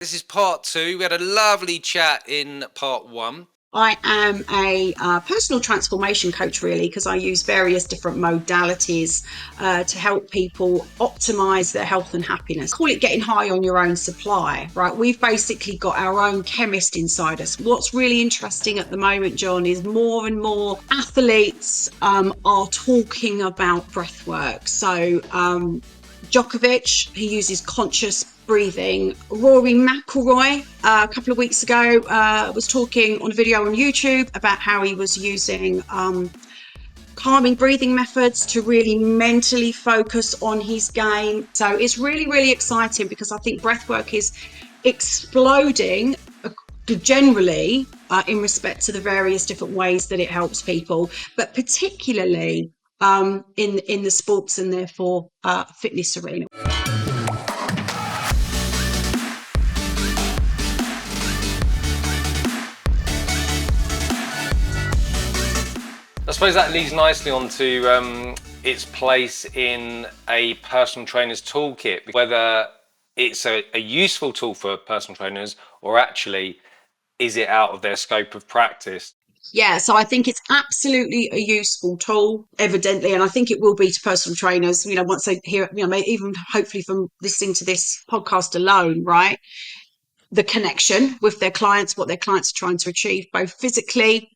This is part 2. We had a lovely chat in part 1. I am a personal transformation coach, really, because I use various different modalities to help people optimize their health and happiness. Call it getting high on your own supply, right? We've basically got our own chemist inside us. What's really interesting at the moment, John, is more and more athletes are talking about breath work. So Djokovic, he uses conscious breathing. Rory McIlroy, a couple of weeks ago, was talking on a video on YouTube about how he was using calming breathing methods to really mentally focus on his game. So it's really, really exciting because I think breathwork is exploding generally in respect to the various different ways that it helps people, but particularly in the sports and therefore fitness arena. I suppose that leads nicely onto its place in a personal trainer's toolkit, whether it's a useful tool for personal trainers or actually is it out of their scope of practice? Yeah, so I think it's absolutely a useful tool, evidently, and I think it will be to personal trainers, once they hear it, even hopefully from listening to this podcast alone, right? The connection with their clients, what their clients are trying to achieve, both physically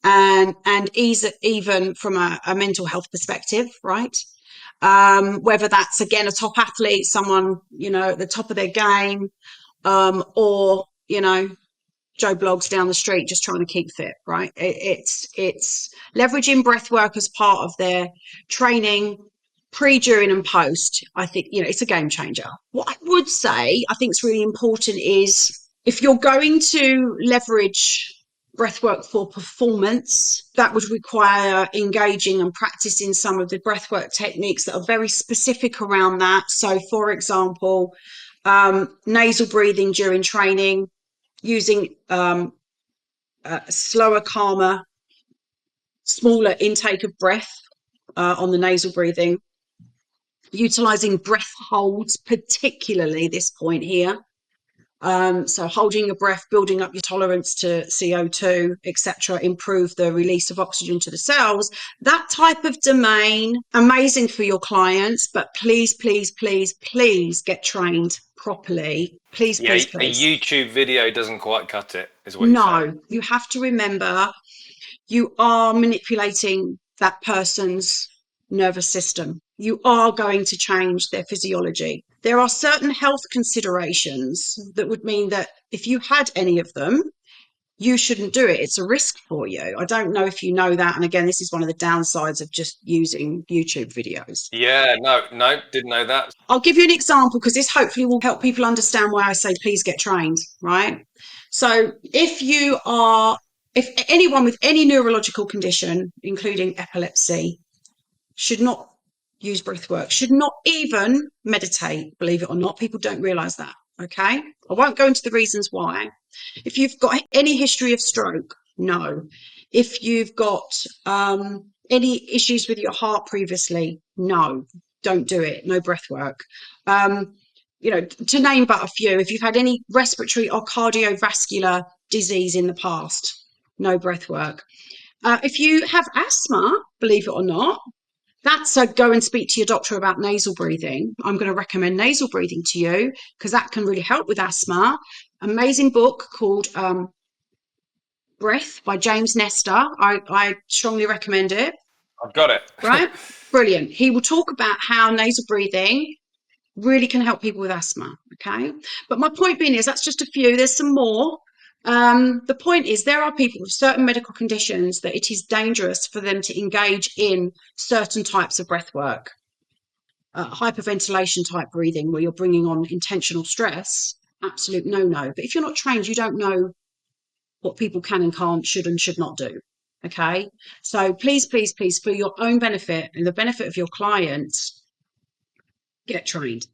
and even from a mental health perspective, right? Whether that's, again, a top athlete, someone, at the top of their game, or, Joe Bloggs down the street just trying to keep fit, right? It's leveraging breath work as part of their training, pre, during, and post. I think, it's a game changer. What I would say, I think is really important is if you're going to leverage breathwork for performance, that would require engaging and practicing some of the breathwork techniques that are very specific around that. So, for example, nasal breathing during training, using slower, calmer, smaller intake of breath on the nasal breathing, utilizing breath holds, particularly this point here. So holding your breath, building up your tolerance to CO2, etc., improve the release of oxygen to the cells. That type of domain, amazing for your clients, but please, please, please, please get trained properly. Please, Yeah, please, please. a YouTube video doesn't quite cut it, is what you're saying. No, you have to remember you are manipulating that person's nervous system. You are going to change their physiology. There are certain health considerations that would mean that if you had any of them, you shouldn't do it. It's a risk for you. I don't know if you know that. And again, this is one of the downsides of just using YouTube videos. Yeah, no, didn't know that. I'll give you an example because this hopefully will help people understand why I say please get trained, right? So if anyone with any neurological condition, including epilepsy, should not use breath work, should not even meditate, believe it or not. People don't realize that. Okay. I won't go into the reasons why. If you've got any history of stroke, no. If you've got any issues with your heart previously, no, don't do it. No breath work. To name but a few, if you've had any respiratory or cardiovascular disease in the past, no breath work. If you have asthma, believe it or not, that's a go and speak to your doctor about nasal breathing. I'm going to recommend nasal breathing to you because that can really help with asthma. Amazing book called Breath by James Nestor. I strongly recommend it. I've got it. Right? Brilliant. He will talk about how nasal breathing really can help people with asthma. Okay. But my point being is that's just a few. There's some more. The point is there are people with certain medical conditions that it is dangerous for them to engage in certain types of breath work. Hyperventilation type breathing where you're bringing on intentional stress, absolute no-no. But if you're not trained, you don't know what people can and can't, should and should not do. Okay. So please, please, please, for your own benefit and the benefit of your clients, get trained,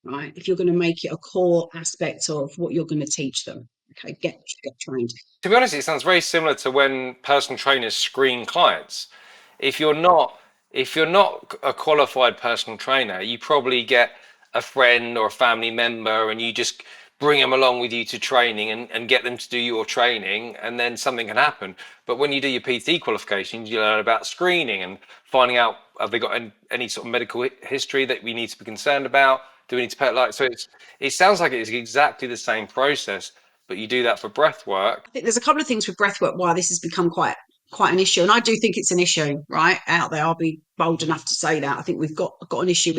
right? If you're going to make it a core aspect of what you're going to teach them. Okay, get trained. To be honest, it sounds very similar to when personal trainers screen clients. If you're not a qualified personal trainer, you probably get a friend or a family member and you just bring them along with you to training and get them to do your training, and then something can happen. But when you do your PT qualifications, you learn about screening and finding out, have they got any sort of medical history that we need to be concerned about? Do we need to pay it sounds like it's exactly the same process, but you do that for breath work. I think there's a couple of things with breathwork why this has become quite an issue, and I do think it's an issue right out there. I'll be bold enough to say that I think we've got an issue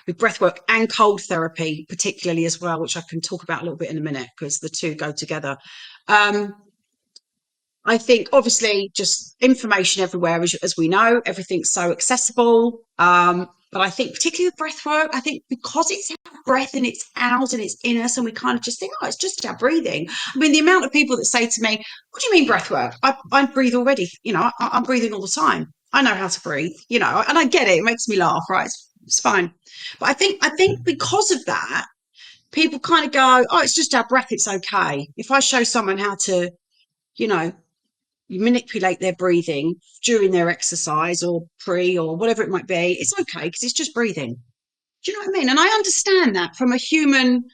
with breathwork and cold therapy particularly as well, which I can talk about a little bit in a minute because the two go together. I think obviously just information everywhere, as we know, everything's so accessible. But I think particularly with breath work, I think because it's our breath and it's ours and it's in us, and we kind of just think, oh, it's just our breathing. I mean, the amount of people that say to me, what do you mean breath work? I breathe already. I'm breathing all the time. I know how to breathe, and I get it. It makes me laugh, right? It's fine. But I think because of that, people kind of go, oh, it's just our breath. It's okay. If I show someone how to, you manipulate their breathing during their exercise or pre or whatever it might be, it's okay because it's just breathing. Do you know what I mean? And I understand that from a human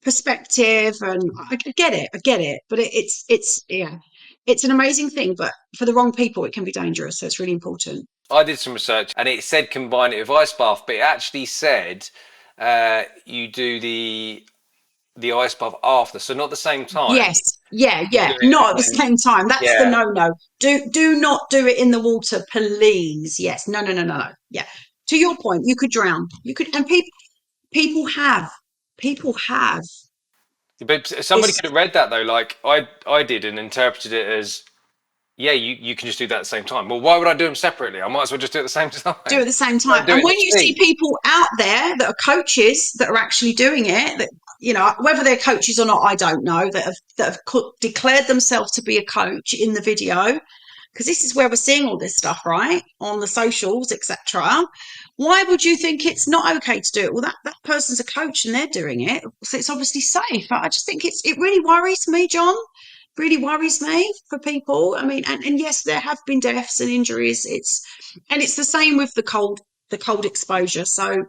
perspective, and I get it. But it's an amazing thing, but for the wrong people, it can be dangerous. So it's really important. I did some research and it said combine it with ice bath, but it actually said you do the ice bath after, so not the same time. Yes, yeah, not at the same time. That's the no. Do not do it in the water, please. Yes, no. Yeah, to your point, you could drown. You could, and people have. But somebody could have read that though, like I did, and interpreted it as, yeah, you can just do that at the same time. Well, why would I do them separately? I might as well just do it at the same time. Do it at the same time. And when you see people out there that are coaches that are actually doing it, that whether they're coaches or not, I don't know, that have declared themselves to be a coach in the video, because this is where we're seeing all this stuff, right, on the socials, etc. Why would you think it's not okay to do it? Well, that person's a coach and they're doing it, so it's obviously safe. I just think it really worries me, John. Really worries me for people. I mean, and yes, there have been deaths and injuries. It's the same with the cold exposure. So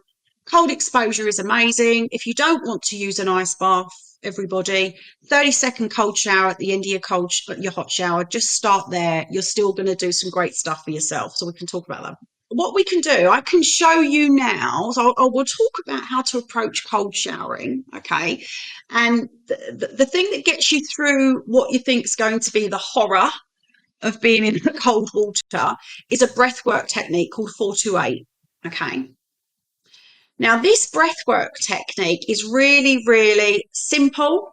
cold exposure is amazing. If you don't want to use an ice bath, everybody, 30-second cold shower at the end of your hot shower, just start there. You're still going to do some great stuff for yourself. So we can talk about that. What we can do, I can show you now. So we'll talk about how to approach cold showering, okay? And the thing that gets you through what you think is going to be the horror of being in the cold water is a breathwork technique called 428, okay? Now, this breathwork technique is really, really simple,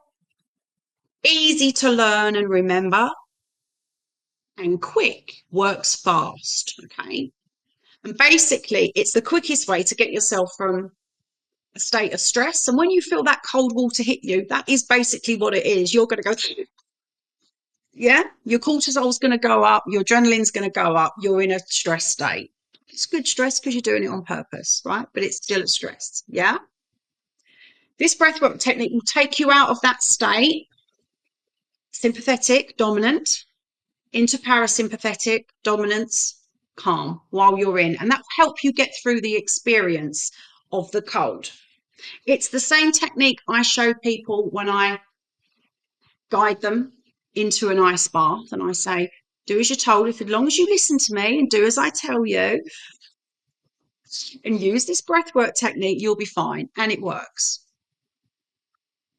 easy to learn and remember, and quick, works fast, okay? And basically, it's the quickest way to get yourself from a state of stress. And when you feel that cold water hit you, that is basically what it is. You're going to go, yeah, your cortisol's going to go up, your adrenaline's going to go up, you're in a stress state. It's good stress because you're doing it on purpose, right? But it's still a stress, yeah? This breathwork technique will take you out of that state, sympathetic, dominant, into parasympathetic, dominance, calm, while you're in. And that will help you get through the experience of the cold. It's the same technique I show people when I guide them into an ice bath, and I say, do as you're told. As long as you listen to me and do as I tell you and use this breathwork technique, you'll be fine. And it works.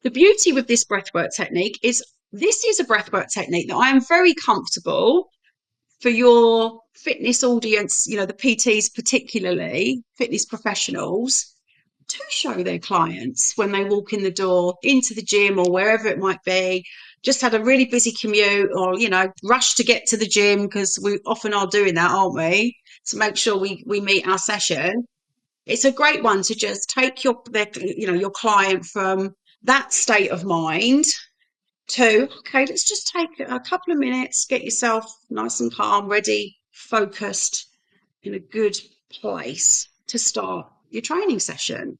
The beauty with this breathwork technique is this is a breathwork technique that I am very comfortable for your fitness audience, the PTs particularly, fitness professionals, to show their clients when they walk in the door into the gym or wherever it might be, just had a really busy commute or, rush to get to the gym, because we often are doing that, aren't we, to make sure we meet our session. It's a great one to just take your client from that state of mind to, okay, let's just take a couple of minutes, get yourself nice and calm, ready, focused, in a good place to start your training session.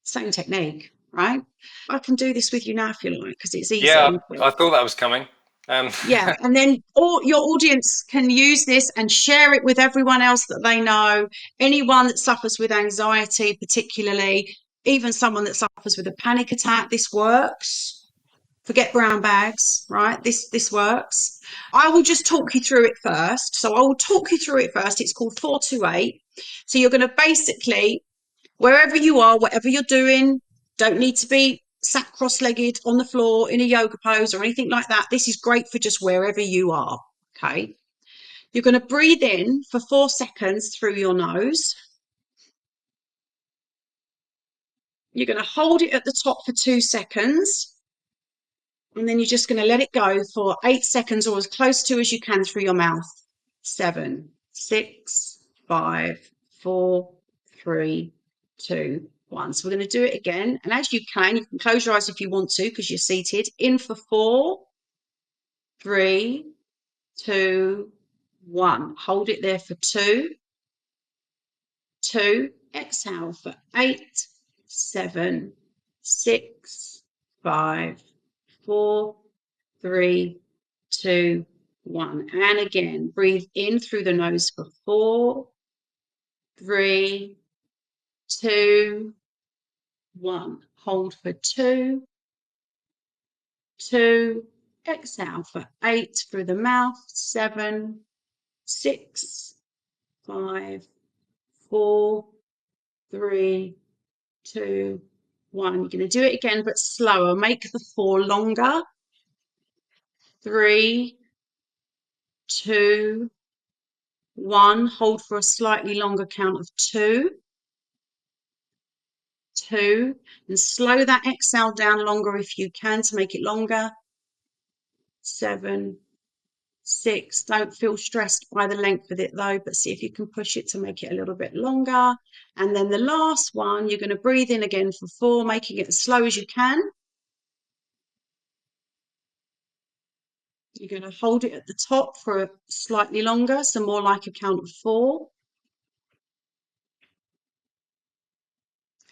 Same technique, right? I can do this with you now if you like, because it's easy. Yeah, I thought that was coming. Yeah, and then your audience can use this and share it with everyone else that they know, anyone that suffers with anxiety particularly, even someone that suffers with a panic attack. This works. Forget brown bags, right? This works. I will just talk you through it first. So I will talk you through it first. It's called 428. So you're going to basically, wherever you are, whatever you're doing, don't need to be sat cross-legged on the floor in a yoga pose or anything like that. This is great for just wherever you are. Okay. You're going to breathe in for 4 seconds through your nose. You're going to hold it at the top for 2 seconds. And then you're just going to let it go for 8 seconds or as close to as you can through your mouth. 7, 6, 5, 4, 3, 2, 1. So we're going to do it again. And as you can close your eyes if you want to because you're seated. In for 4, 3, 2, 1. Hold it there for 2, 2. Exhale for 8, 7, 6, 5, 4, 3, 2, 1. And again, breathe in through the nose for 4, 3, 2, 1. Hold for 2, 2. Exhale for 8 through the mouth. 7, 6, 5, 4, 3, 2, 1. You're going to do it again, but slower. Make the 4 longer. 3, 2, 1. Hold for a slightly longer count of 2, 2. And slow that exhale down longer if you can to make it longer. 7, 6. Don't feel stressed by the length of it though, but see if you can push it to make it a little bit longer. And then the last one, you're going to breathe in again for 4, making it as slow as you can. You're going to hold it at the top for slightly longer, so more like a count of 4.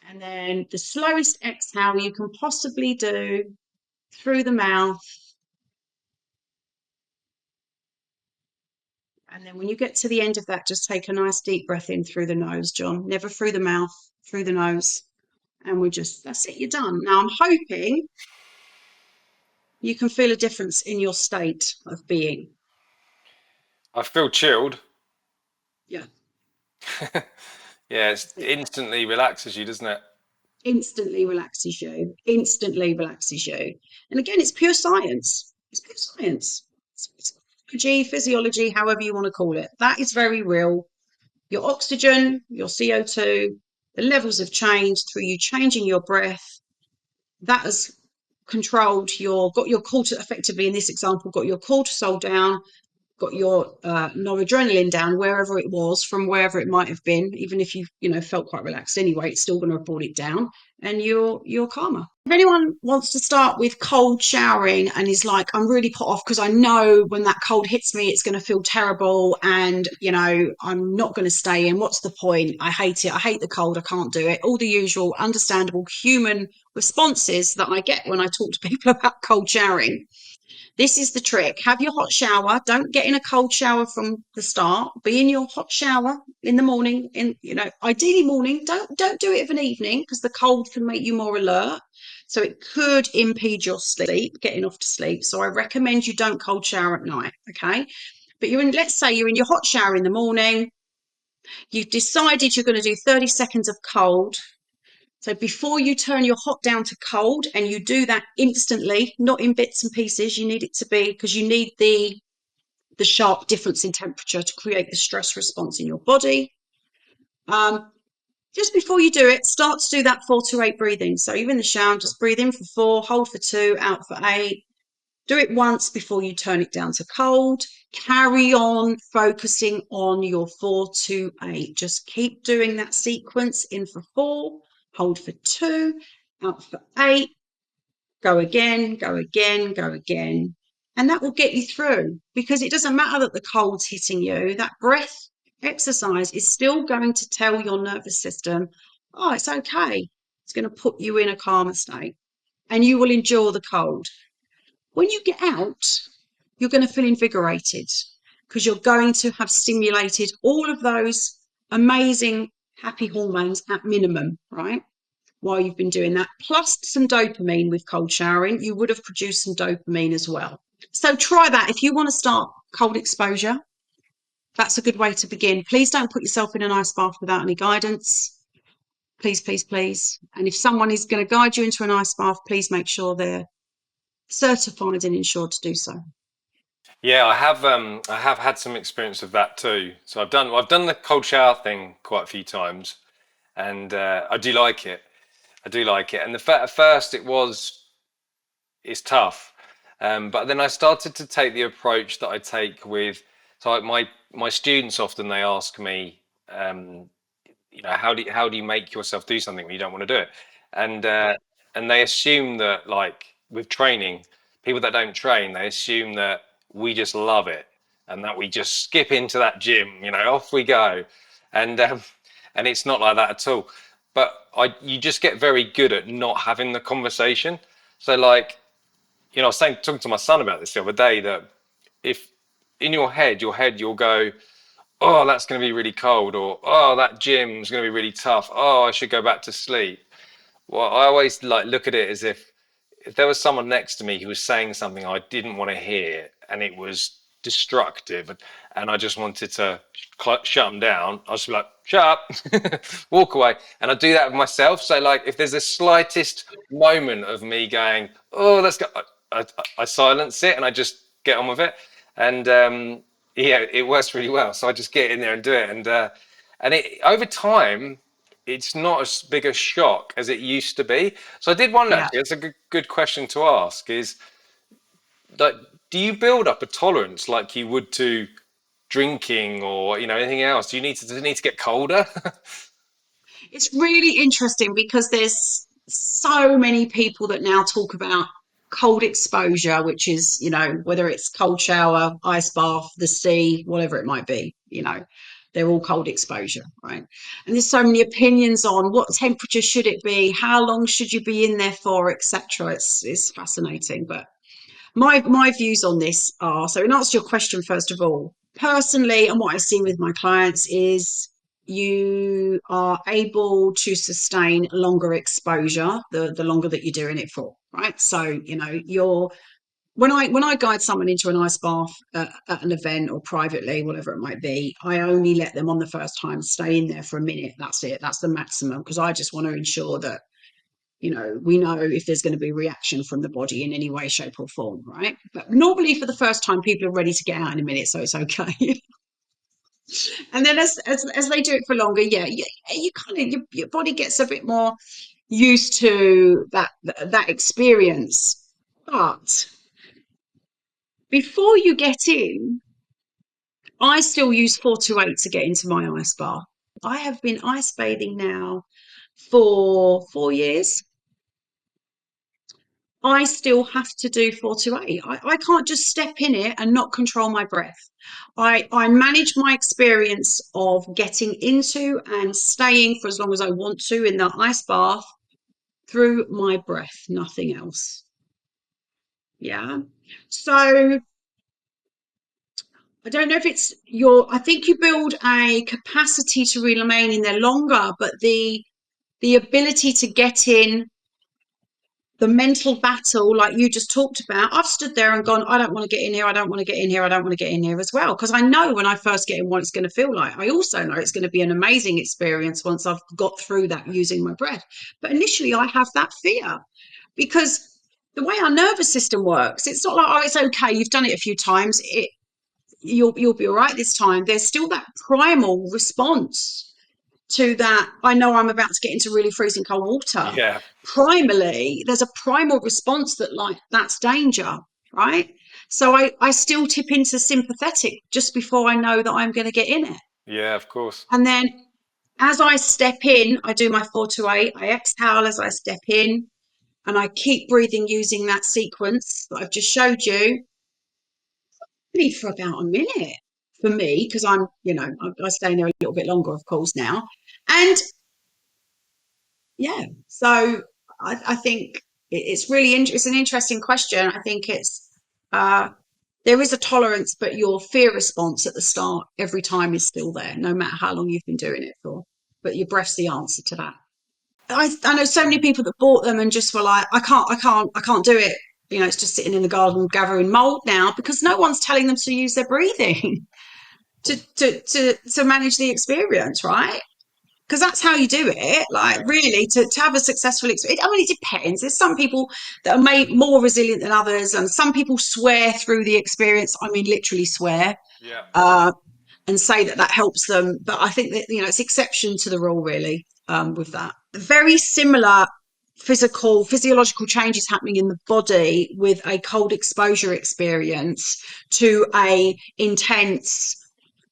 And then the slowest exhale you can possibly do through the mouth. And then when you get to the end of that, just take a nice deep breath in through the nose, John. Never through the mouth, through the nose. And that's it, you're done. Now I'm hoping you can feel a difference in your state of being. I feel chilled. Yeah. Yeah, it instantly relaxes you, doesn't it? Instantly relaxes you. Instantly relaxes you. And again, it's pure science. It's pure science. It's physiology, however you want to call it. That is very real. Your oxygen, your CO2, the levels have changed through you changing your breath. That has controlled got your cortisol, effectively in this example, got your cortisol down, got your noradrenaline down wherever it was, from wherever it might have been. Even if you felt quite relaxed anyway, it's still going to have brought it down, and you're calmer. If anyone wants to start with cold showering and is like, I'm really put off because I know when that cold hits me it's going to feel terrible, and I'm not going to stay in, what's the point, I hate it, I hate the cold, I can't do it, all the usual understandable human responses that I get when I talk to people about cold showering. This is the trick. Have your hot shower. Don't get in a cold shower from the start. Be in your hot shower in the morning, ideally morning. Don't do it of an evening because the cold can make you more alert. So it could impede your sleep, getting off to sleep. So I recommend you don't cold shower at night, okay? But let's say you're in your hot shower in the morning. You've decided you're going to do 30 seconds of cold. So before you turn your hot down to cold, and you do that instantly, not in bits and pieces, you need it to be, because you need the sharp difference in temperature to create the stress response in your body. Just before you do it, start to do that 4-8 breathing. So you're in the shower, just breathe in for 4, hold for 2, out for 8. Do it once before you turn it down to cold. Carry on focusing on your 4-8. Just keep doing that sequence. In for 4, hold for 2, out for 8. Go again, go again, go again. And that will get you through, because it doesn't matter that the cold's hitting you. That breath exercise is still going to tell your nervous system, oh, it's okay. It's going to put you in a calmer state, and you will endure the cold. When you get out, you're going to feel invigorated because you're going to have stimulated all of those amazing happy hormones at minimum, right? while you've been doing that, plus some dopamine with cold showering. You would have produced some dopamine as well. So try that. If you want to start cold exposure, that's a good way to begin. Please don't put yourself in an ice bath without any guidance. Please, please, please. And if someone is going to guide you into an ice bath, please make sure they're certified and insured to do so. Yeah, I have had some experience of that too. So I've done the cold shower thing quite a few times, and I do like it. I do like it. And at first it's tough, but then I started to take the approach that I take with. So like my students often they ask me, how do you make yourself do something when you don't want to do it? And they assume that like with training, people that don't train, they assume that we just love it and that we just skip into that gym, off we go, and it's not like that at all. But you just get very good at not having the conversation. So like, I was talking to my son about this the other day, that if in your head you'll go, oh, that's going to be really cold, or oh, that gym's going to be really tough, oh, I should go back to sleep. Well, I always like look at it as if there was someone next to me who was saying something I didn't want to hear and it was destructive, and I just wanted to shut them down, I was just like, shut up, walk away. And I do that with myself. So like if there's the slightest moment of me going, oh, let's go, I silence it and I just get on with it. And yeah, it works really well. So I just get in there and do it. And it over time, it's not as big a shock as it used to be. So I did wonder, Yeah. actually, it's a good question to ask, is like, do you build up a tolerance like you would to drinking or anything else? Do you does it need to get colder? It's really interesting because there's so many people that now talk about cold exposure, which is, whether it's cold shower, ice bath, the sea, whatever it might be, they're all cold exposure, right? And there's so many opinions on what temperature should it be, how long should you be in there for, etc. It's fascinating. But my views on this are, so in answer to your question, first of all, personally, and what I see with my clients is you are able to sustain longer exposure the longer that you're doing it for, right? So you're when I guide someone into an ice bath at an event or privately, whatever it might be, I only let them on the first time stay in there for a minute. That's it. That's the maximum, because I just want to ensure that we know if there's going to be reaction from the body in any way, shape, or form, right? But normally for the first time, people are ready to get out in a minute, so it's okay. And then as they do it for longer, yeah, you kind of your body gets a bit more used to that experience. But before you get in, I still use 4 to 8 to get into my ice bath. I have been ice bathing now for 4 years. I still have to do 4 to 8. I can't just step in it and not control my breath. I manage my experience of getting into and staying for as long as I want to in the ice bath through my breath, nothing else. Yeah. So I don't know if it's I think you build a capacity to remain in there longer, but the ability to get in, the mental battle, like you just talked about, I've stood there and gone, I don't want to get in here. I don't want to get in here. I don't want to get in here as well. Because I know when I first get in what it's going to feel like. I also know it's going to be an amazing experience once I've got through that using my breath. But initially I have that fear because the way our nervous system works, it's not like, oh, it's okay, you've done it a few times, you'll be all right this time. There's still that primal response to that. I know I'm about to get into really freezing cold water. Yeah. Primally, there's a primal response that like that's danger, right? So I still tip into sympathetic just before I know that I'm going to get in it. Yeah, of course. And then as I step in, I do my 4 to 8. I exhale as I step in, and I keep breathing using that sequence that I've just showed you. Only for about a minute for me, because I stay in there a little bit longer, of course, now. And yeah, so I think it's really it's an interesting question. I think it's there is a tolerance, but your fear response at the start every time is still there, no matter how long you've been doing it for. But your breath's the answer to that. I know so many people that bought them and just were like, I can't do it. You know, it's just sitting in the garden gathering mold now because no one's telling them to use their breathing to manage the experience, right? Because that's how you do it. Like, really, to have a successful experience. I mean, it depends. There's some people that are made more resilient than others, and some people swear through the experience. I mean, literally swear. Yeah. And say that that helps them. But I think that, you know, it's exception to the rule, really, with that. Very similar physiological changes happening in the body with a cold exposure experience to a intense,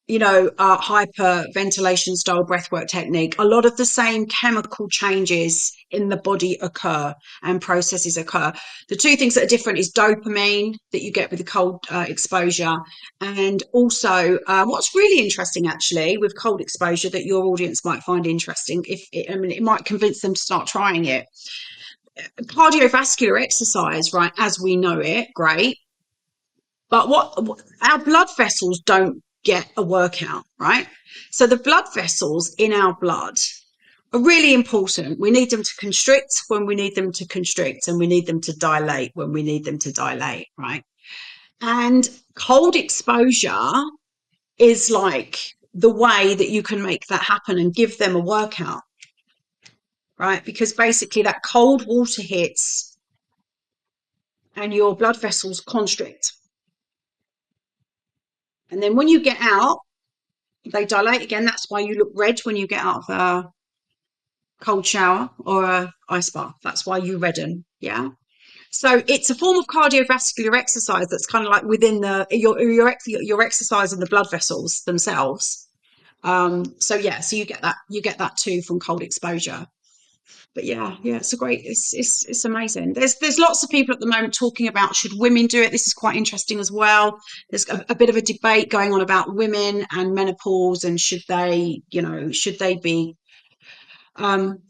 you know, hyperventilation style breathwork technique. A lot of the same chemical changes in the body occur and processes occur. The two things that are different is dopamine that you get with the cold exposure, and also what's really interesting actually with cold exposure that your audience might find interesting, it might convince them to start trying it. Cardiovascular exercise, right, as we know it, great. But what our blood vessels don't get a workout, right? So the blood vessels in our blood are really important. We need them to constrict when we need them to constrict, and we need them to dilate when we need them to dilate, right? And cold exposure is like the way that you can make that happen and give them a workout, right? Because basically that cold water hits and your blood vessels constrict. And then when you get out, they dilate again. That's why you look red when you get out of a cold shower or a ice bath. That's why you redden. Yeah. So it's a form of cardiovascular exercise that's kind of like within your exercise in the blood vessels themselves. So yeah, so you get that too from cold exposure. But yeah, it's it's amazing. There's lots of people at the moment talking about should women do it. This is quite interesting as well. There's a bit of a debate going on about women and menopause and should they be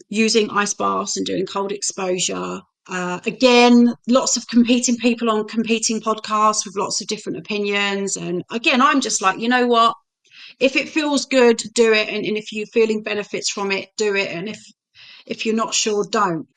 using ice baths and doing cold exposure. Again, lots of competing people on competing podcasts with lots of different opinions. And again, I'm just like, you know what? If it feels good, do it. And if you're feeling benefits from it, do it. And if you're not sure, don't.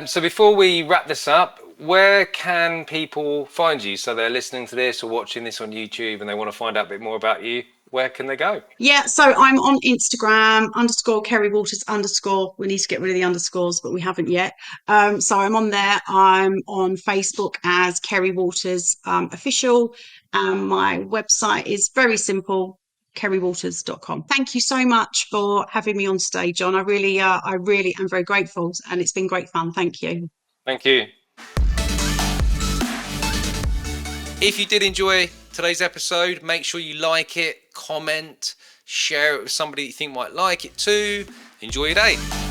So before we wrap this up, where can people find you? So they're listening to this or watching this on YouTube and they want to find out a bit more about you. Where can they go? Yeah, so I'm on Instagram _Kerry Waters _ we need to get rid of the underscores, but we haven't yet. So I'm on there. I'm on Facebook as Kerry Waters official. My website is very simple, kerrywaters.com. Thank you so much for having me on stage, John. I really am very grateful, and it's been great fun. Thank you. Thank you. If you did enjoy today's episode, make sure you like it, comment, share it with somebody you think might like it too. Enjoy your day.